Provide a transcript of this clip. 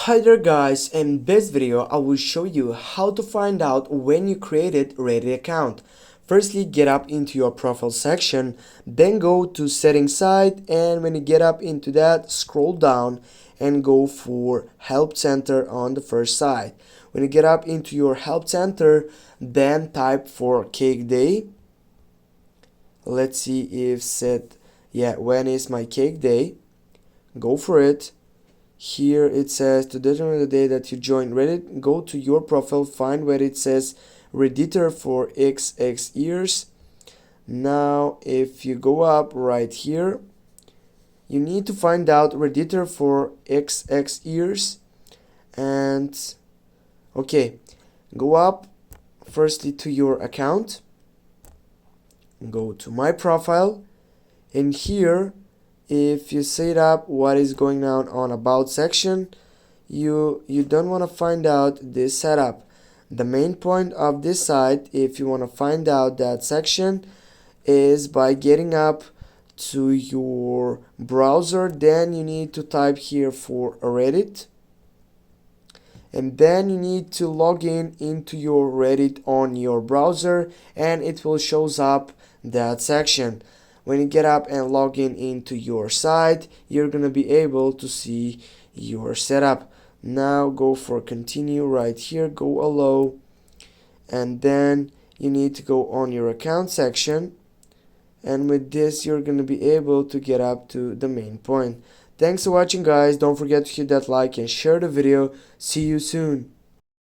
Hi there guys, in this video I will show you how to find out when you created Reddit account. Firstly, get up into your profile section, then go to settings side, and when you get up into that, scroll down and go for help center on the first side. When you get up into your help center, then type for cake day. Let's see if when is my cake day. Go for it. Here it says to determine the day that you join Reddit, go to your profile, find where it says Redditor for XX years. Now if you go up right here, you need to find out Redditor for XX years. And okay, go up firstly to your account, go to my profile, and here if you set up what is going on about section, you don't want to find out this setup. The main point of this site, if you want to find out that section, is by getting up to your browser. Then you need to type here for Reddit, and then you need to log in into your Reddit on your browser, and it will shows up that section. When you get up and log in into your site, you're gonna be able to see your setup. Now go for continue right here, go allow, and then you need to go on your account section, and with this you're gonna be able to get up to the main point. Thanks for watching guys, don't forget to hit that like and share the video. See you soon.